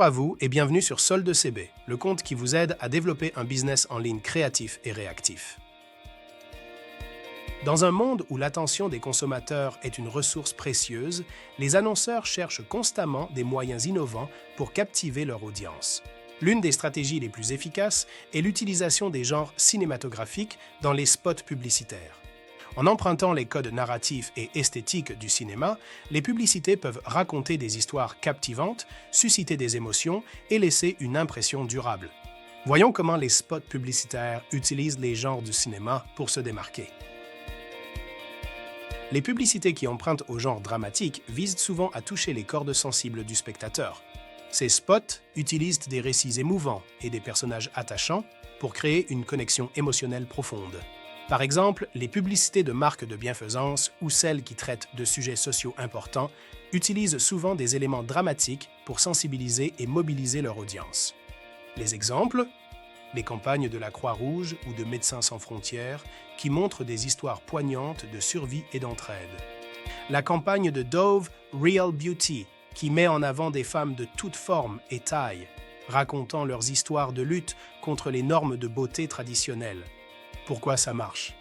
à vous et bienvenue sur Solde CB, le compte qui vous aide à développer un business en ligne créatif et réactif. Dans un monde où l'attention des consommateurs est une ressource précieuse, les annonceurs cherchent constamment des moyens innovants pour captiver leur audience. L'une des stratégies les plus efficaces est l'utilisation des genres cinématographiques dans les spots publicitaires. En empruntant les codes narratifs et esthétiques du cinéma, les publicités peuvent raconter des histoires captivantes, susciter des émotions et laisser une impression durable. Voyons comment les spots publicitaires utilisent les genres du cinéma pour se démarquer. Les publicités qui empruntent au genre dramatique visent souvent à toucher les cordes sensibles du spectateur. Ces spots utilisent des récits émouvants et des personnages attachants pour créer une connexion émotionnelle profonde. Par exemple, les publicités de marques de bienfaisance ou celles qui traitent de sujets sociaux importants utilisent souvent des éléments dramatiques pour sensibiliser et mobiliser leur audience. Les exemples? Les campagnes de la Croix-Rouge ou de Médecins sans frontières qui montrent des histoires poignantes de survie et d'entraide. La campagne de Dove Real Beauty qui met en avant des femmes de toutes formes et tailles, racontant leurs histoires de lutte contre les normes de beauté traditionnelles. Pourquoi ça marche?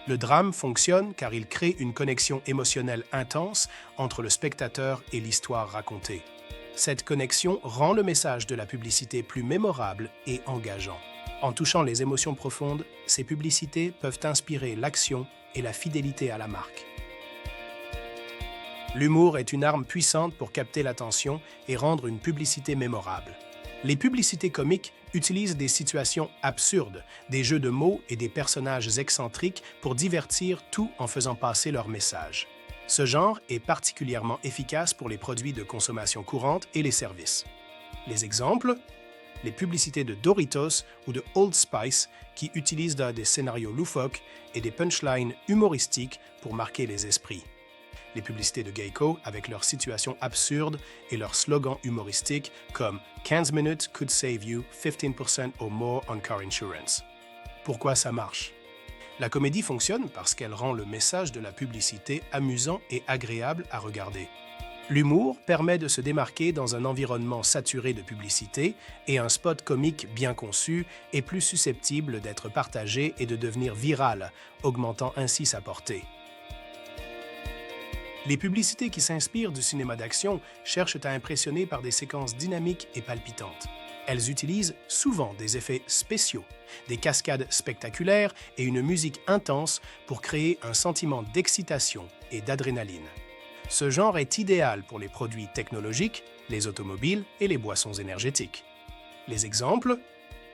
Le drame fonctionne car il crée une connexion émotionnelle intense entre le spectateur et l'histoire racontée. Cette connexion rend le message de la publicité plus mémorable et engageant. En touchant les émotions profondes, ces publicités peuvent inspirer l'action et la fidélité à la marque. L'humour est une arme puissante pour capter l'attention et rendre une publicité mémorable. Les publicités comiques utilisent des situations absurdes, des jeux de mots et des personnages excentriques pour divertir tout en faisant passer leur message. Ce genre est particulièrement efficace pour les produits de consommation courante et les services. Les exemples? Les publicités de Doritos ou de Old Spice qui utilisent des scénarios loufoques et des punchlines humoristiques pour marquer les esprits. Les publicités de Geico avec leurs situations absurdes et leurs slogans humoristiques comme « 15 minutes could save you 15% or more on car insurance ». Pourquoi ça marche? La comédie fonctionne parce qu'elle rend le message de la publicité amusant et agréable à regarder. L'humour permet de se démarquer dans un environnement saturé de publicité et un spot comique bien conçu est plus susceptible d'être partagé et de devenir viral, augmentant ainsi sa portée. Les publicités qui s'inspirent du cinéma d'action cherchent à impressionner par des séquences dynamiques et palpitantes. Elles utilisent souvent des effets spéciaux, des cascades spectaculaires et une musique intense pour créer un sentiment d'excitation et d'adrénaline. Ce genre est idéal pour les produits technologiques, les automobiles et les boissons énergétiques. Les exemples?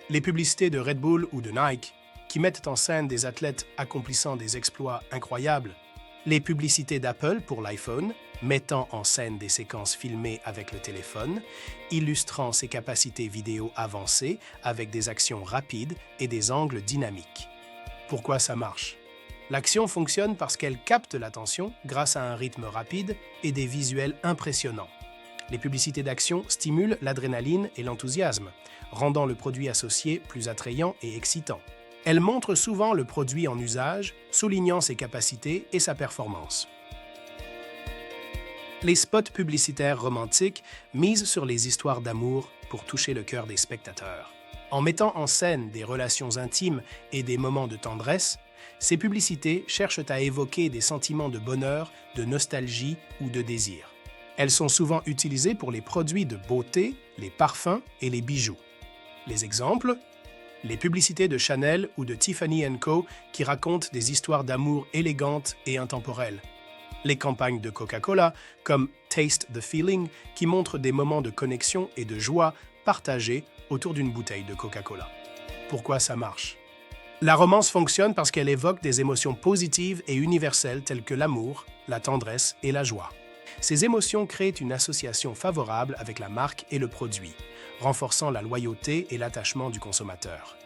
Les publicités de Red Bull ou de Nike qui mettent en scène des athlètes accomplissant des exploits incroyables. Les publicités d'Apple pour l'iPhone, mettant en scène des séquences filmées avec le téléphone, illustrant ses capacités vidéo avancées avec des actions rapides et des angles dynamiques. Pourquoi ça marche? L'action fonctionne parce qu'elle capte l'attention grâce à un rythme rapide et des visuels impressionnants. Les publicités d'action stimulent l'adrénaline et l'enthousiasme, rendant le produit associé plus attrayant et excitant. Elle montre souvent le produit en usage, soulignant ses capacités et sa performance. Les spots publicitaires romantiques misent sur les histoires d'amour pour toucher le cœur des spectateurs. En mettant en scène des relations intimes et des moments de tendresse, ces publicités cherchent à évoquer des sentiments de bonheur, de nostalgie ou de désir. Elles sont souvent utilisées pour les produits de beauté, les parfums et les bijoux. Les exemples? Les publicités de Chanel ou de Tiffany & Co qui racontent des histoires d'amour élégantes et intemporelles. Les campagnes de Coca-Cola comme Taste the Feeling qui montrent des moments de connexion et de joie partagés autour d'une bouteille de Coca-Cola. Pourquoi ça marche? La romance fonctionne parce qu'elle évoque des émotions positives et universelles telles que l'amour, la tendresse et la joie. Ces émotions créent une association favorable avec la marque et le produit, renforçant la loyauté et l'attachement du consommateur.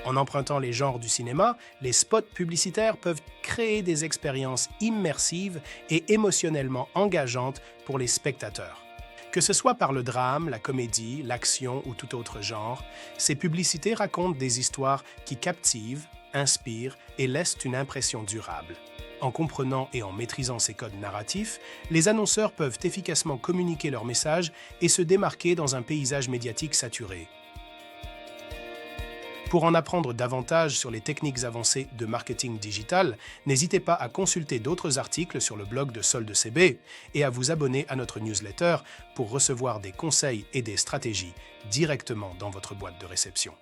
En empruntant les genres du cinéma, les spots publicitaires peuvent créer des expériences immersives et émotionnellement engageantes pour les spectateurs. Que ce soit par le drame, la comédie, l'action ou tout autre genre, ces publicités racontent des histoires qui captivent, inspirent et laissent une impression durable. En comprenant et en maîtrisant ces codes narratifs, les annonceurs peuvent efficacement communiquer leurs messages et se démarquer dans un paysage médiatique saturé. Pour en apprendre davantage sur les techniques avancées de marketing digital, n'hésitez pas à consulter d'autres articles sur le blog de Solde CB et à vous abonner à notre newsletter pour recevoir des conseils et des stratégies directement dans votre boîte de réception.